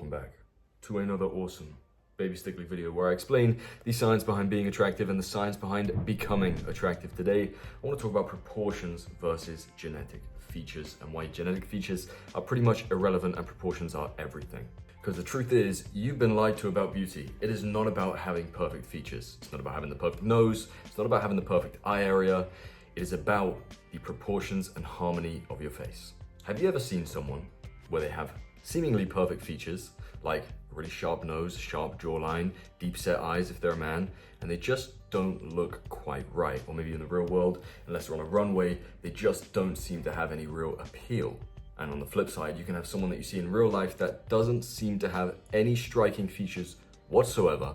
welcome back to another awesome Baby Stickly video where I explain the science behind being attractive and the science behind becoming attractive. Today, I want to talk about proportions versus genetic features and why genetic features are pretty much irrelevant and proportions are everything. Because the truth is, you've been lied to about beauty. It is not about having perfect features. It's not about having the perfect nose. It's not about having the perfect eye area. It is about the proportions and harmony of your face. Have you ever seen someone where they have seemingly perfect features, like a really sharp nose, sharp jawline, deep set eyes if they're a man, and they just don't look quite right? Or maybe in the real world, unless they're on a runway, they just don't seem to have any real appeal. And on the flip side, you can have someone that you see in real life that doesn't seem to have any striking features whatsoever,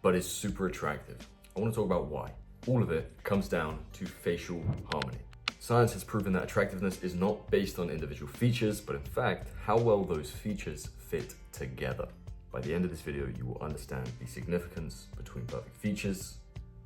but is super attractive. I want to talk about why. All of it comes down to facial harmony. Science has proven that attractiveness is not based on individual features, but in fact, how well those features fit together. By the end of this video, you will understand the significance between perfect features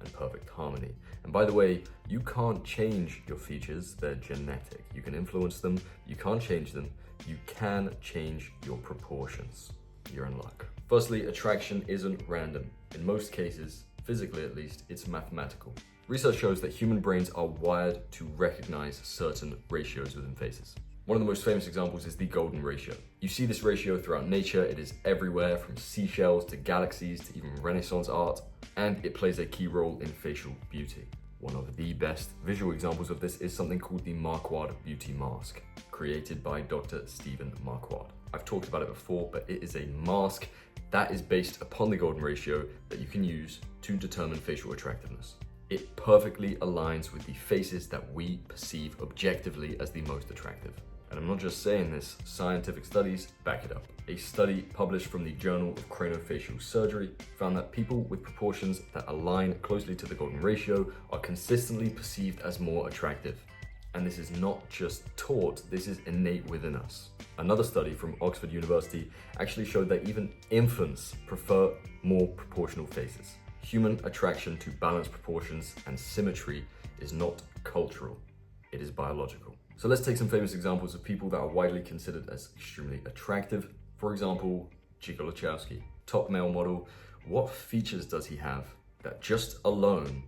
and perfect harmony. And by the way, you can't change your features, they're genetic. You can influence them, you can't change them, you can change your proportions. You're in luck. Firstly, attraction isn't random. In most cases, physically at least, it's mathematical. Research shows that human brains are wired to recognize certain ratios within faces. One of the most famous examples is the golden ratio. You see this ratio throughout nature. It is everywhere, from seashells to galaxies to even Renaissance art, and it plays a key role in facial beauty. One of the best visual examples of this is something called the Marquardt Beauty Mask, created by Dr. Stephen Marquardt. I've talked about it before, but it is a mask that is based upon the golden ratio that you can use to determine facial attractiveness. It perfectly aligns with the faces that we perceive objectively as the most attractive. And I'm not just saying this, scientific studies back it up. A study published from the Journal of Craniofacial Surgery found that people with proportions that align closely to the golden ratio are consistently perceived as more attractive. And this is not just taught, this is innate within us. Another study from Oxford University actually showed that even infants prefer more proportional faces. Human attraction to balanced proportions and symmetry is not cultural, it is biological. So let's take some famous examples of people that are widely considered as extremely attractive. For example, Chico Lachowski, top male model. What features does he have that just alone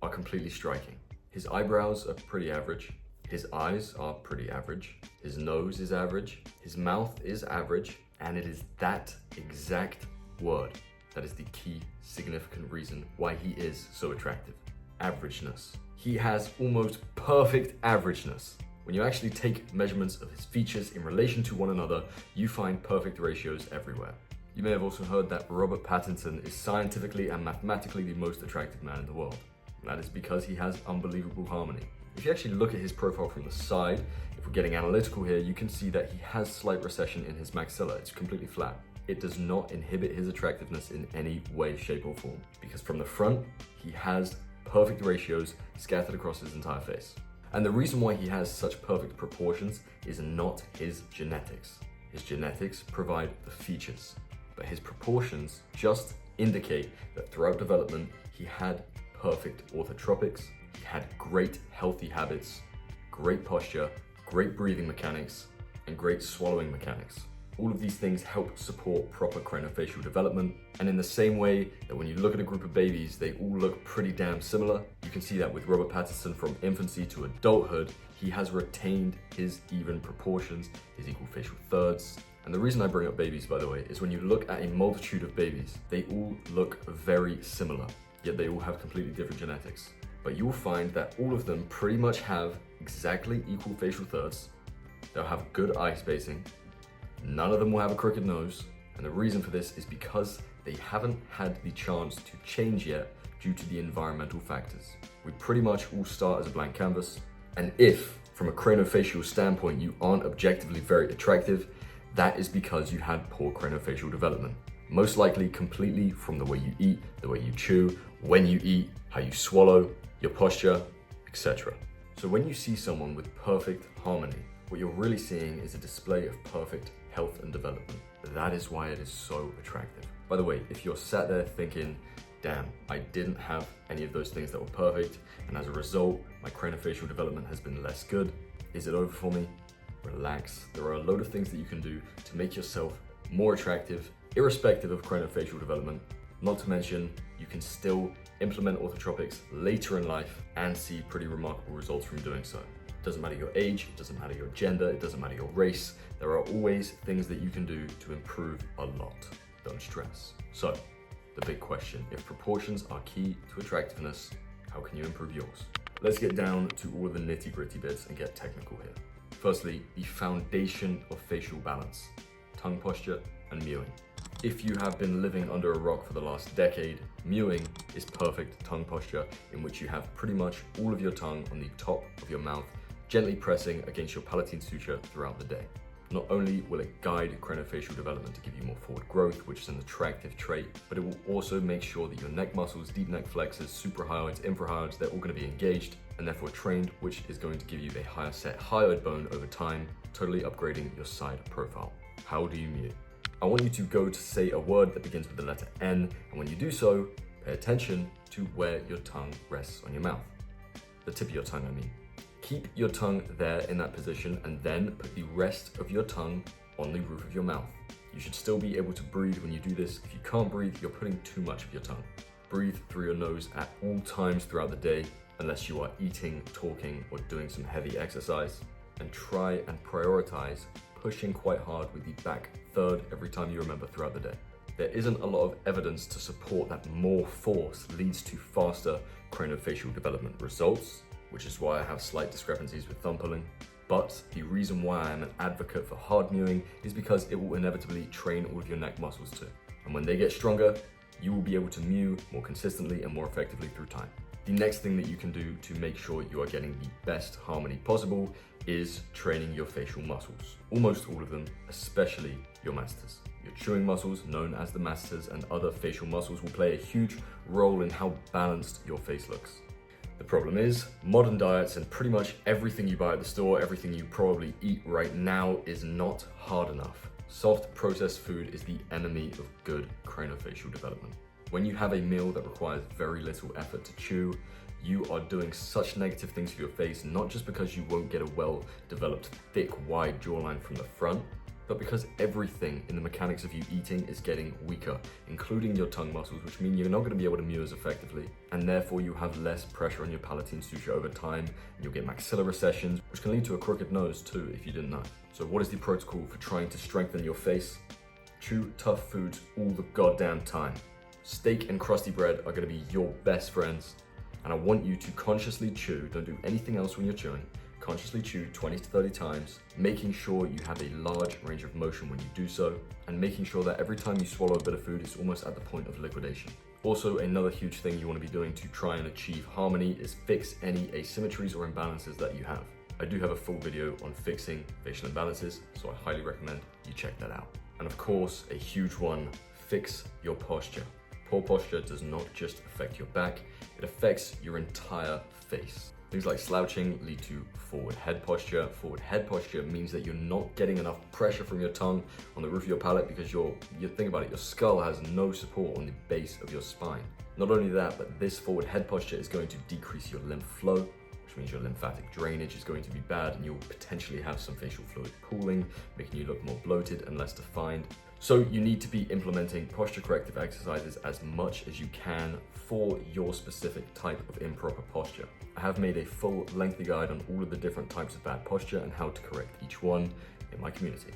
are completely striking? His eyebrows are pretty average. His eyes are pretty average. His nose is average. His mouth is average. And it is that exact word that is the key significant reason why he is so attractive. Averageness. He has almost perfect averageness. When you actually take measurements of his features in relation to one another, you find perfect ratios everywhere. You may have also heard that Robert Pattinson is scientifically and mathematically the most attractive man in the world. And that is because he has unbelievable harmony. If you actually look at his profile from the side, if we're getting analytical here, you can see that he has slight recession in his maxilla. It's completely flat. It does not inhibit his attractiveness in any way, shape, or form. Because from the front, he has perfect ratios scattered across his entire face. And the reason why he has such perfect proportions is not his genetics. His genetics provide the features, but his proportions just indicate that throughout development, he had perfect orthotropics, he had great healthy habits, great posture, great breathing mechanics, and great swallowing mechanics. All of these things help support proper craniofacial development. And in the same way that when you look at a group of babies, they all look pretty damn similar, you can see that with Robert Pattinson from infancy to adulthood, he has retained his even proportions, his equal facial thirds. And the reason I bring up babies, by the way, is when you look at a multitude of babies, they all look very similar, yet they all have completely different genetics. But you will find that all of them pretty much have exactly equal facial thirds. They'll have good eye spacing. None of them will have a crooked nose, and the reason for this is because they haven't had the chance to change yet due to the environmental factors. We pretty much all start as a blank canvas, and if, from a craniofacial standpoint, you aren't objectively very attractive, that is because you had poor craniofacial development. Most likely completely from the way you eat, the way you chew, when you eat, how you swallow, your posture, etc. So when you see someone with perfect harmony, what you're really seeing is a display of perfect health and development. That is why it is so attractive. By the way, if you're sat there thinking, damn, I didn't have any of those things that were perfect, and as a result, my craniofacial development has been less good, is it over for me? Relax. There are a load of things that you can do to make yourself more attractive, irrespective of craniofacial development. Not to mention, you can still implement orthotropics later in life and see pretty remarkable results from doing so. It doesn't matter your age, it doesn't matter your gender, it doesn't matter your race. There are always things that you can do to improve a lot. Don't stress. So, the big question, if proportions are key to attractiveness, how can you improve yours? Let's get down to all of the nitty-gritty bits and get technical here. Firstly, the foundation of facial balance, tongue posture and mewing. If you have been living under a rock for the last decade, mewing is perfect tongue posture in which you have pretty much all of your tongue on the top of your mouth, gently pressing against your palatine suture throughout the day. Not only will it guide craniofacial development to give you more forward growth, which is an attractive trait, but it will also make sure that your neck muscles, deep neck flexors, suprahyoids, infrahyoids, they're all going to be engaged and therefore trained, which is going to give you a higher set hyoid bone over time, totally upgrading your side profile. How do you mew? I want you to go to say a word that begins with the letter N, and when you do so, pay attention to where your tongue rests on your mouth. The tip of your tongue, I mean. Keep your tongue there in that position and then put the rest of your tongue on the roof of your mouth. You should still be able to breathe when you do this. If you can't breathe, you're putting too much of your tongue. Breathe through your nose at all times throughout the day, unless you are eating, talking, or doing some heavy exercise. And try and prioritize pushing quite hard with the back third every time you remember throughout the day. There isn't a lot of evidence to support that more force leads to faster craniofacial development results, which is why I have slight discrepancies with thumb pulling. But the reason why I'm an advocate for hard mewing is because it will inevitably train all of your neck muscles too. And when they get stronger, you will be able to mew more consistently and more effectively through time. The next thing that you can do to make sure you are getting the best harmony possible is training your facial muscles. Almost all of them, especially your masseters. Your chewing muscles, known as the masseters, and other facial muscles will play a huge role in how balanced your face looks. The problem is, modern diets and pretty much everything you buy at the store, everything you probably eat right now is not hard enough. Soft processed food is the enemy of good craniofacial development. When you have a meal that requires very little effort to chew, you are doing such negative things for your face, not just because you won't get a well-developed, thick, wide jawline from the front, but because everything in the mechanics of you eating is getting weaker, including your tongue muscles, which mean you're not going to be able to mew as effectively, and therefore you have less pressure on your palatine suture over time, and you'll get maxilla recessions, which can lead to a crooked nose too, if you didn't know. So what is the protocol for trying to strengthen your face? Chew tough foods all the goddamn time. Steak and crusty bread are going to be your best friends, and I want you to consciously chew, don't do anything else when you're chewing, consciously chew 20 to 30 times, making sure you have a large range of motion when you do so, and making sure that every time you swallow a bit of food, it's almost at the point of liquidation. Also, another huge thing you want to be doing to try and achieve harmony is fix any asymmetries or imbalances that you have. I do have a full video on fixing facial imbalances, so I highly recommend you check that out. And of course, a huge one, fix your posture. Poor posture does not just affect your back, it affects your entire face. Things like slouching lead to forward head posture. Forward head posture means that you're not getting enough pressure from your tongue on the roof of your palate because you think about it, your skull has no support on the base of your spine. Not only that, but this forward head posture is going to decrease your lymph flow, which means your lymphatic drainage is going to be bad and you'll potentially have some facial fluid pooling, making you look more bloated and less defined. So you need to be implementing posture corrective exercises as much as you can for your specific type of improper posture. I have made a full lengthy guide on all of the different types of bad posture and how to correct each one in my community.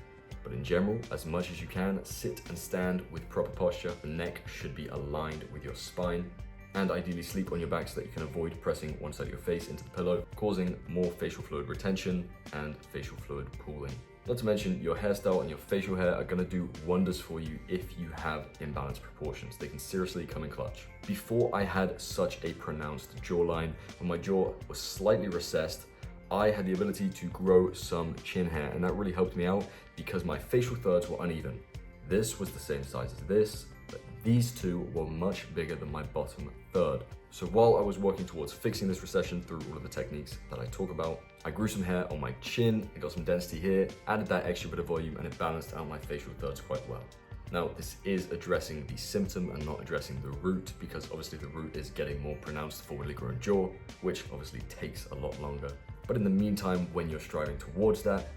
But in general, as much as you can, sit and stand with proper posture. The neck should be aligned with your spine, and ideally sleep on your back so that you can avoid pressing one side of your face into the pillow, causing more facial fluid retention and facial fluid pooling. Not to mention, your hairstyle and your facial hair are gonna do wonders for you if you have imbalanced proportions. They can seriously come in clutch. Before I had such a pronounced jawline, when my jaw was slightly recessed, I had the ability to grow some chin hair, and that really helped me out because my facial thirds were uneven. This was the same size as this, but these two were much bigger than my bottom third. So while I was working towards fixing this recession through all of the techniques that I talk about, I grew some hair on my chin, I got some density here, added that extra bit of volume, and it balanced out my facial thirds quite well. Now, this is addressing the symptom and not addressing the root, because obviously the root is getting more pronounced forwardly grown jaw, which obviously takes a lot longer. But in the meantime, when you're striving towards that,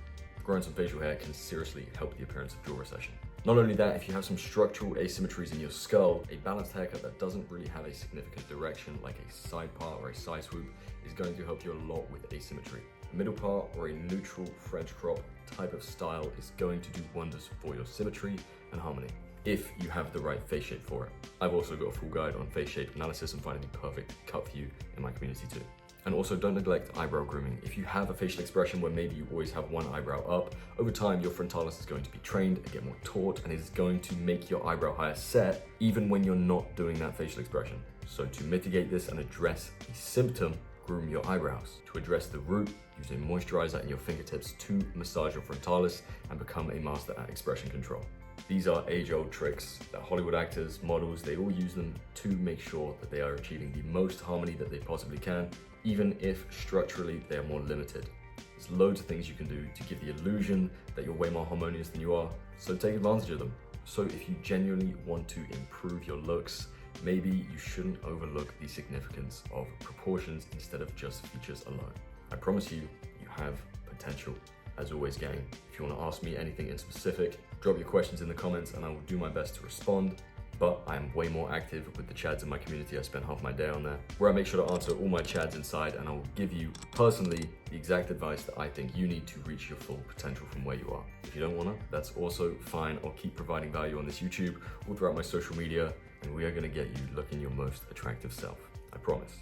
growing some facial hair can seriously help the appearance of jaw recession. Not only that, if you have some structural asymmetries in your skull, a balanced haircut that doesn't really have a significant direction, like a side part or a side swoop, is going to help you a lot with asymmetry. A middle part or a neutral French crop type of style is going to do wonders for your symmetry and harmony, if you have the right face shape for it. I've also got a full guide on face shape analysis and finding the perfect cut for you in my community too. And also, don't neglect eyebrow grooming. If you have a facial expression where maybe you always have one eyebrow up, over time your frontalis is going to be trained and get more taut, and it is going to make your eyebrow higher set even when you're not doing that facial expression. So to mitigate this and address the symptom, groom your eyebrows. To address the root, use a moisturizer in your fingertips to massage your frontalis and become a master at expression control. These are age-old tricks that Hollywood actors, models, they all use them to make sure that they are achieving the most harmony that they possibly can, even if structurally they are more limited. There's loads of things you can do to give the illusion that you're way more harmonious than you are, so take advantage of them. So if you genuinely want to improve your looks, maybe you shouldn't overlook the significance of proportions instead of just features alone. I promise you, you have potential. As always, gang, if you want to ask me anything in specific, drop your questions in the comments and I will do my best to respond. But I am way more active with the chads in my community. I spend half my day on there, where I make sure to answer all my chads inside, and I will give you personally the exact advice that I think you need to reach your full potential from where you are. If you don't wanna, that's also fine. I'll keep providing value on this YouTube, all throughout my social media, and we are gonna get you looking your most attractive self. I promise.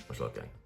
Much love, gang.